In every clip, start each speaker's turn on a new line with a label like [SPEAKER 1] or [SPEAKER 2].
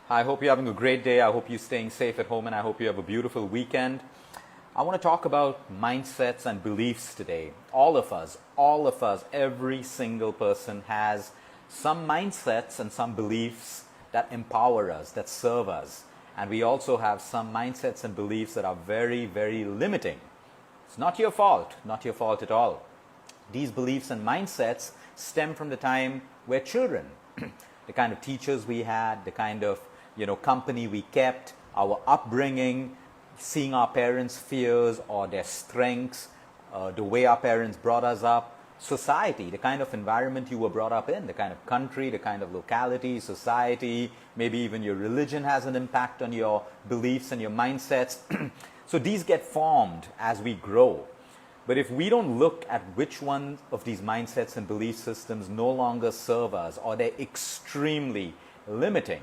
[SPEAKER 1] I hope you're having a great day. I hope you're staying safe at home, and I hope you have a beautiful weekend. I want to talk about mindsets and beliefs today. All of us, every single person has some mindsets and some beliefs that empower us, that serve us. And we also have some mindsets and beliefs that are very, very limiting. It's not your fault at all. These beliefs and mindsets stem from the time we're children. The kind of teachers we had, the kind of company we kept, our upbringing, seeing our parents' fears or their strengths, the way our parents brought us up, society, the kind of environment you were brought up in, the kind of country, the kind of locality, society, maybe even your religion has an impact on your beliefs and your mindsets. So these get formed as we grow. But if we don't look at which one of these mindsets and belief systems no longer serve us, or they're extremely limiting,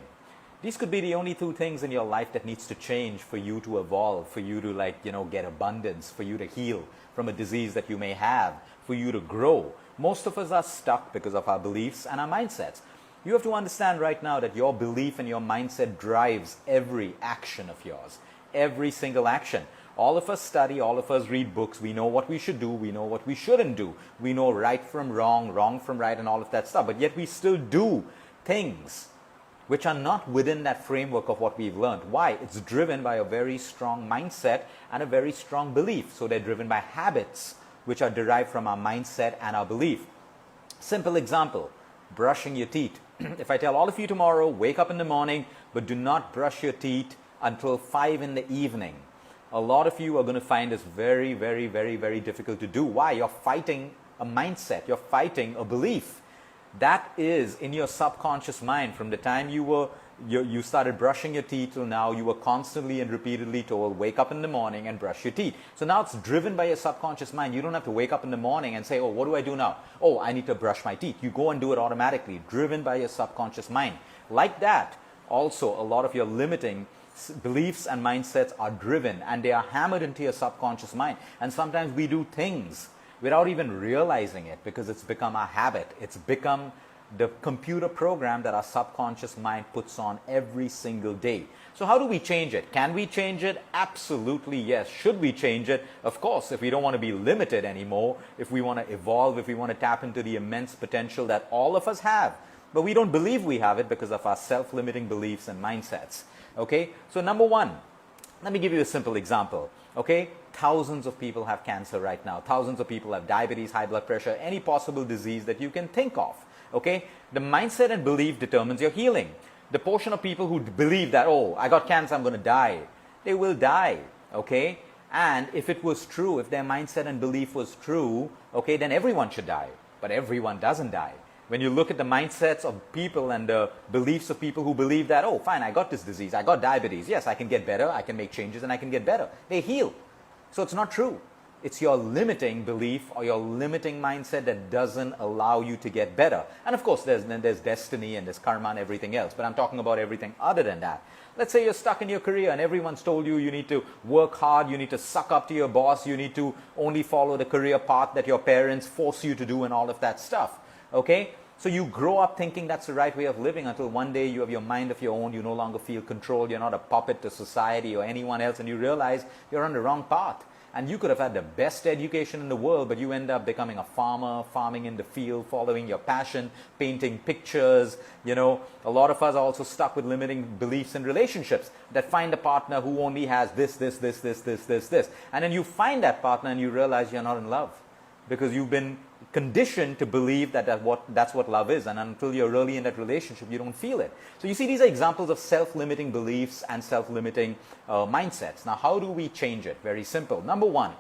[SPEAKER 1] these could be the only two things in your life that needs to change for you to evolve, for you to get abundance, for you to heal from a disease that you may have, for you to grow. Most of us are stuck because of our beliefs and our mindsets. You have to understand right now that your belief and your mindset drives every action of yours, every single action. All of us study, all of us read books. We know what we should do, we know what we shouldn't do. We know right from wrong, wrong from right, and all of that stuff. But yet we still do things which are not within that framework of what we've learned. Why? It's driven by a very strong mindset and a very strong belief. So they're driven by habits which are derived from our mindset and our belief. Simple example, brushing your teeth. If I tell all of you tomorrow, wake up in the morning, but do not brush your teeth until 5 in the evening. A lot of you are going to find this very, very, very, very difficult to do. Why? You're fighting a mindset. You're fighting a belief. That is in your subconscious mind. From the time you started brushing your teeth till now, you were constantly and repeatedly told, wake up in the morning and brush your teeth. So now it's driven by your subconscious mind. You don't have to wake up in the morning and say, oh, what do I do now? Oh, I need to brush my teeth. You go and do it automatically, driven by your subconscious mind. Like that, also, a lot of your limiting beliefs and mindsets are driven, and they are hammered into your subconscious mind. And sometimes we do things without even realizing it, because it's become a habit. It's become the computer program that our subconscious mind puts on every single day. So how do we change it? Can we change it? Absolutely yes. Should we change it? Of course, if we don't want to be limited anymore, if we want to evolve, if we want to tap into the immense potential that all of us have, but we don't believe we have it because of our self-limiting beliefs and mindsets. Okay, so number one, let me give you a simple example. Okay, thousands of people have cancer right now. Thousands of people have diabetes, high blood pressure, any possible disease that you can think of. Okay, the mindset and belief determines your healing. The portion of people who believe that, oh, I got cancer, I'm going to die, they will die. Okay, and if it was true, if their mindset and belief was true, okay, then everyone should die. But everyone doesn't die. When you look at the mindsets of people and the beliefs of people who believe that, oh, fine, I got this disease, I got diabetes, yes, I can get better, I can make changes, and I can get better. They heal. So it's not true. It's your limiting belief or your limiting mindset that doesn't allow you to get better. And of course, there's destiny and there's karma and everything else, but I'm talking about everything other than that. Let's say you're stuck in your career and everyone's told you need to work hard, you need to suck up to your boss, you need to only follow the career path that your parents force you to do and all of that stuff. Okay? So you grow up thinking that's the right way of living until one day you have your mind of your own, you no longer feel controlled, you're not a puppet to society or anyone else, and you realize you're on the wrong path. And you could have had the best education in the world, but you end up becoming a farmer, farming in the field, following your passion, painting pictures. A lot of us are also stuck with limiting beliefs in relationships that find a partner who only has this. And then you find that partner and you realize you're not in love because you've been conditioned to believe that's what love is, and until you're really in that relationship, you don't feel it. So you see, these are examples of self-limiting beliefs and self-limiting mindsets. Now, how do we change it? Very simple. Number one,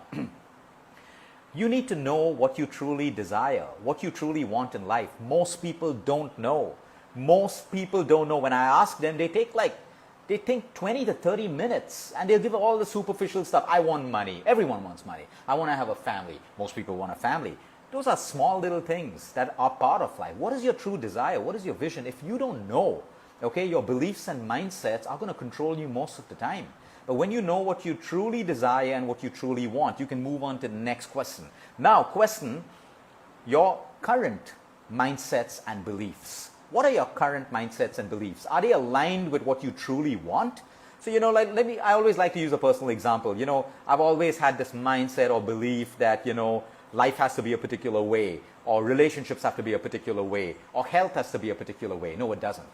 [SPEAKER 1] you need to know what you truly desire, what you truly want in life. Most people don't know. Most people don't know. When I ask them, they think 20 to 30 minutes and they'll give all the superficial stuff. I want money. Everyone wants money. I want to have a family. Most people want a family. Those are small little things that are part of life. What is your true desire? What is your vision? If you don't know, okay, your beliefs and mindsets are going to control you most of the time. But when you know what you truly desire and what you truly want, you can move on to the next question. Now, question your current mindsets and beliefs. What are your current mindsets and beliefs? Are they aligned with what you truly want? So, I always like to use a personal example. I've always had this mindset or belief that, life has to be a particular way, or relationships have to be a particular way, or health has to be a particular way. No, it doesn't.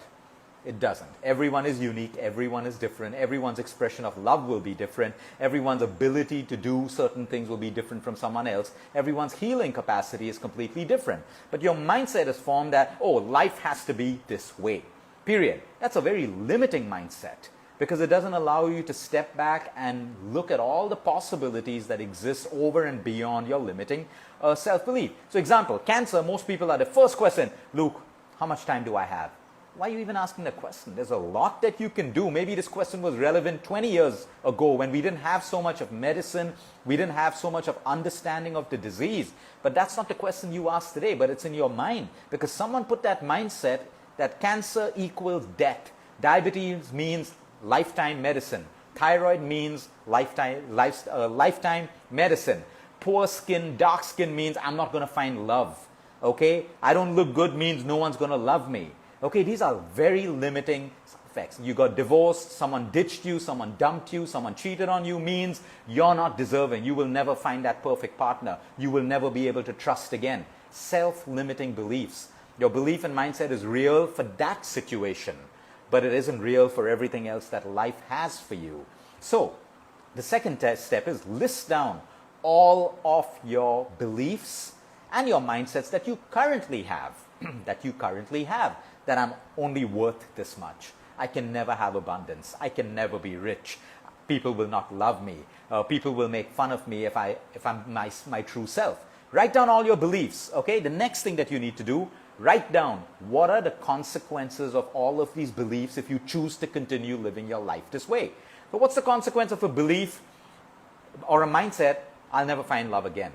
[SPEAKER 1] It doesn't. Everyone is unique. Everyone is different. Everyone's expression of love will be different. Everyone's ability to do certain things will be different from someone else. Everyone's healing capacity is completely different. But your mindset is formed that, oh, life has to be this way. Period. That's a very limiting mindset, because it doesn't allow you to step back and look at all the possibilities that exist over and beyond your limiting self-belief. So example, cancer, most people are the first question, Luke, how much time do I have? Why are you even asking the question? There's a lot that you can do. Maybe this question was relevant 20 years ago when we didn't have so much of medicine, we didn't have so much of understanding of the disease. But that's not the question you ask today, but it's in your mind. Because someone put that mindset that cancer equals death. Diabetes means lifetime medicine. Thyroid means lifetime medicine. Poor skin, dark skin means I'm not going to find love. Okay? I don't look good means no one's going to love me. Okay, these are very limiting effects. You got divorced, someone ditched you, someone dumped you, someone cheated on you means you're not deserving. You will never find that perfect partner. You will never be able to trust again. Self-limiting beliefs. Your belief and mindset is real for that situation, but it isn't real for everything else that life has for you. So, the second step is list down all of your beliefs and your mindsets that you currently have. That I'm only worth this much. I can never have abundance. I can never be rich. People will not love me. People will make fun of me if I'm my true self. Write down all your beliefs, okay? The next thing that you need to do, write down what are the consequences of all of these beliefs if you choose to continue living your life this way. But what's the consequence of a belief or a mindset? I'll never find love again.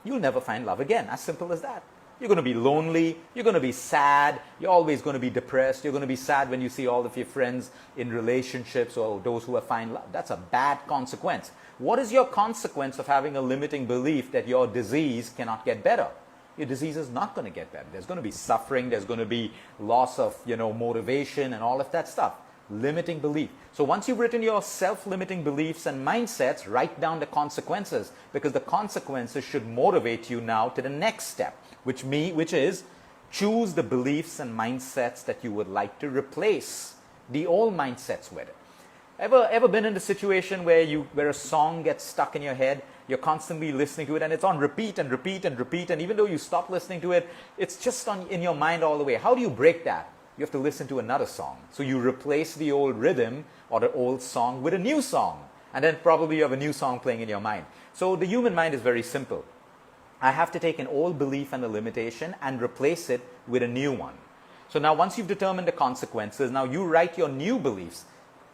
[SPEAKER 1] You'll never find love again. As simple as that. You're going to be lonely, you're going to be sad, you're always going to be depressed, you're going to be sad when you see all of your friends in relationships or those who are fine love. That's a bad consequence. What is your consequence of having a limiting belief that your disease cannot get better? Your disease is not going to get better. There's going to be suffering, there's going to be loss of, motivation and all of that stuff. Limiting belief. So once you've written your self-limiting beliefs and mindsets, write down the consequences, because the consequences should motivate you now to the next step, which is choose the beliefs and mindsets that you would like to replace the old mindsets with. Ever been in a situation where a song gets stuck in your head, you're constantly listening to it and it's on repeat and repeat and repeat, and even though you stop listening to it, it's just in your mind all the way. How do you break that? You have to listen to another song. So you replace the old rhythm or the old song with a new song, and then probably you have a new song playing in your mind. So the human mind is very simple. I have to take an old belief and a limitation and replace it with a new one. So now once you've determined the consequences, now you write your new beliefs.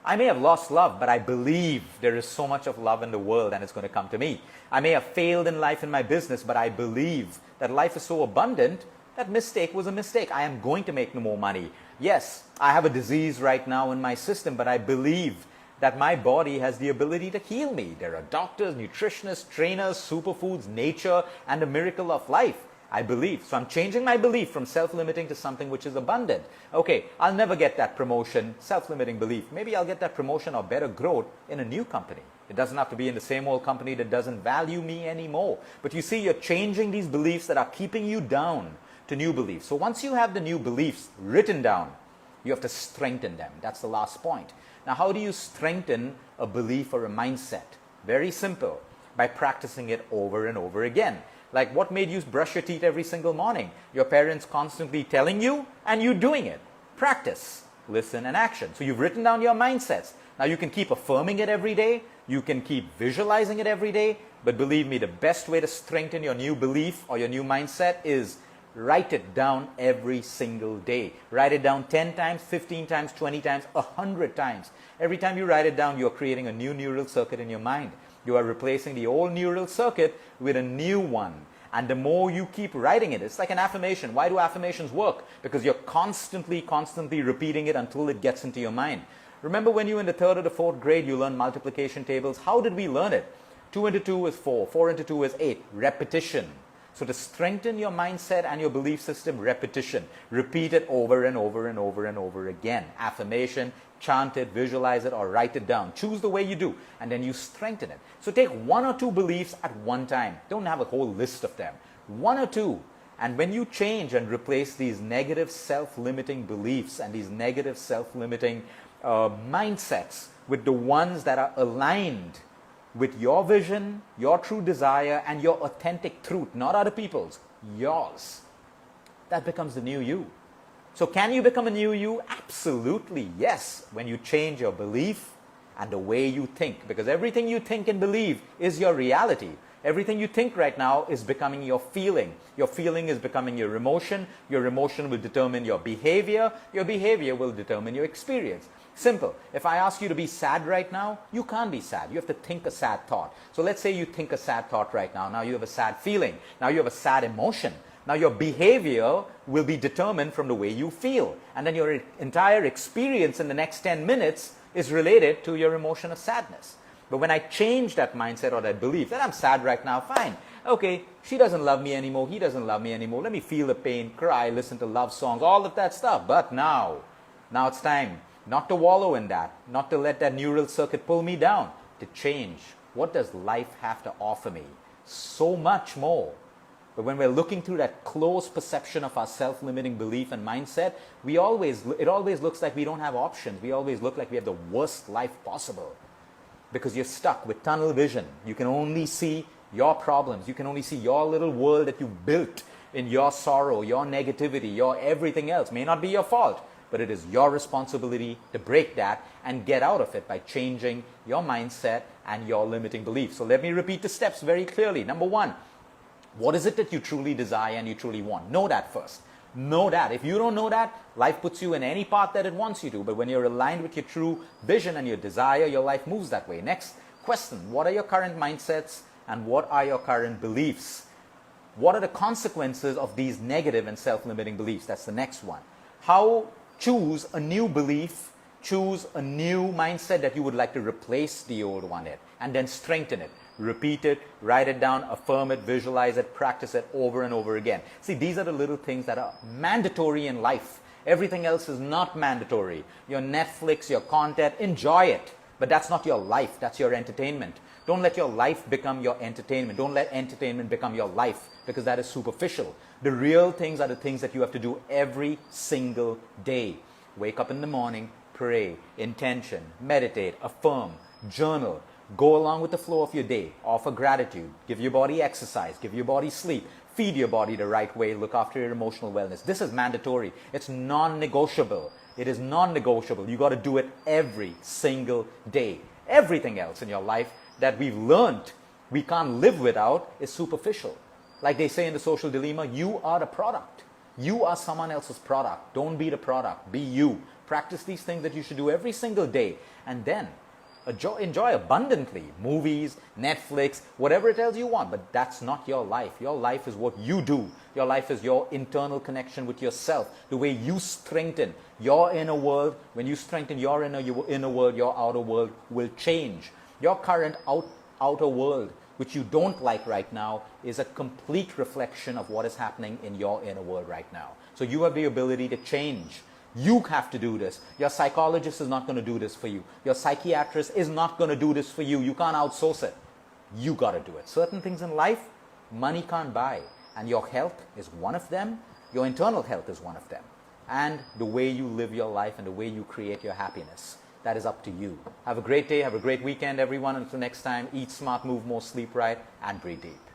[SPEAKER 1] I may have lost love, but I believe there is so much of love in the world and it's going to come to me. I may have failed in life in my business, but I believe that life is so abundant that mistake was a mistake. I am going to make no more money. Yes, I have a disease right now in my system, but I believe that my body has the ability to heal me. There are doctors, nutritionists, trainers, superfoods, nature, and the miracle of life. I believe. So I'm changing my belief from self-limiting to something which is abundant. Okay, I'll never get that promotion, self-limiting belief. Maybe I'll get that promotion or better growth in a new company. It doesn't have to be in the same old company that doesn't value me anymore. But you see, you're changing these beliefs that are keeping you down to new beliefs. So once you have the new beliefs written down, you have to strengthen them. That's the last point. Now, how do you strengthen a belief or a mindset? Very simple. By practicing it over and over again. Like, what made you brush your teeth every single morning? Your parents constantly telling you and you doing it. Practice, listen, and action. So you've written down your mindsets. Now you can keep affirming it every day. You can keep visualizing it every day. But believe me, the best way to strengthen your new belief or your new mindset is write it down every single day. Write it down 10 times, 15 times, 20 times, 100 times. Every time you write it down, you're creating a new neural circuit in your mind. You are replacing the old neural circuit with a new one. And the more you keep writing it, it's like an affirmation. Why do affirmations work? Because you're constantly repeating it until it gets into your mind. Remember when you were in the 3rd or the 4th grade, you learned multiplication tables? How did we learn it? 2 into 2 is 4. 4 into 2 is 8. Repetition. So to strengthen your mindset and your belief system, repetition. Repeat it over and over and over and over again. Affirmation, chant it, visualize it, or write it down. Choose the way you do, and then you strengthen it. So take 1 or 2 beliefs at one time. Don't have a whole list of them. 1 or 2. And when you change and replace these negative self-limiting beliefs and these negative self-limiting mindsets with the ones that are aligned with your vision, your true desire, and your authentic truth, not other people's, yours, that becomes the new you. So can you become a new you? Absolutely, yes, when you change your belief and the way you think. Because everything you think and believe is your reality. Everything you think right now is becoming your feeling. Your feeling is becoming your emotion. Your emotion will determine your behavior. Your behavior will determine your experience. Simple. If I ask you to be sad right now, you can't be sad. You have to think a sad thought. So let's say you think a sad thought right now. Now you have a sad feeling. Now you have a sad emotion. Now your behavior will be determined from the way you feel. And then your entire experience in the next 10 minutes is related to your emotion of sadness. But when I change that mindset or that belief that I'm sad right now, fine. Okay, she doesn't love me anymore. He doesn't love me anymore. Let me feel the pain, cry, listen to love songs, all of that stuff. But now it's time not to wallow in that, not to let that neural circuit pull me down, to change. What does life have to offer me? So much more. But when we're looking through that closed perception of our self-limiting belief and mindset, it always looks like we don't have options. We always look like we have the worst life possible. Because you're stuck with tunnel vision. You can only see your problems. You can only see your little world that you built in your sorrow, your negativity, your everything else. May not be your fault, but it is your responsibility to break that and get out of it by changing your mindset and your limiting beliefs. So let me repeat the steps very clearly. Number 1, what is it that you truly desire and you truly want? Know that first. Know that. If you don't know that, life puts you in any path that it wants you to. But when you're aligned with your true vision and your desire, your life moves that way. Next question, what are your current mindsets and what are your current beliefs? What are the consequences of these negative and self-limiting beliefs? That's the next one. Choose a new belief, choose a new mindset that you would like to replace the old one in, and then strengthen it. Repeat it, write it down, affirm it, visualize it, practice it over and over again. See, these are the little things that are mandatory in life. Everything else is not mandatory. Your Netflix, your content, enjoy it. But that's not your life, that's your entertainment. Don't let your life become your entertainment. Don't let entertainment become your life, because that is superficial. The real things are the things that you have to do every single day. Wake up in the morning, pray, intention, meditate, affirm, journal. Go along with the flow of your day. Offer gratitude. Give your body exercise. Give your body sleep. Feed your body the right way. Look after your emotional wellness. This is mandatory. It's non-negotiable. It is non-negotiable. You got to do it every single day. Everything else in your life that we've learned we can't live without is superficial. Like they say in the social dilemma, you are the product. You are someone else's product. Don't be the product. Be you. Practice these things that you should do every single day. And then enjoy abundantly. Movies, Netflix, whatever it else you want. But that's not your life. Your life is what you do. Your life is your internal connection with yourself. The way you strengthen your inner world. When you strengthen your inner world, your outer world will change. Your current outer world, which you don't like right now, is a complete reflection of what is happening in your inner world right now. So you have the ability to change. You have to do this. Your psychologist is not going to do this for you. Your psychiatrist is not going to do this for you. You can't outsource it. You got to do it. Certain things in life, money can't buy. And your health is one of them. Your internal health is one of them. And the way you live your life and the way you create your happiness. That is up to you. Have a great day. Have a great weekend, everyone. Until next time, eat smart, move more, sleep right, and breathe deep.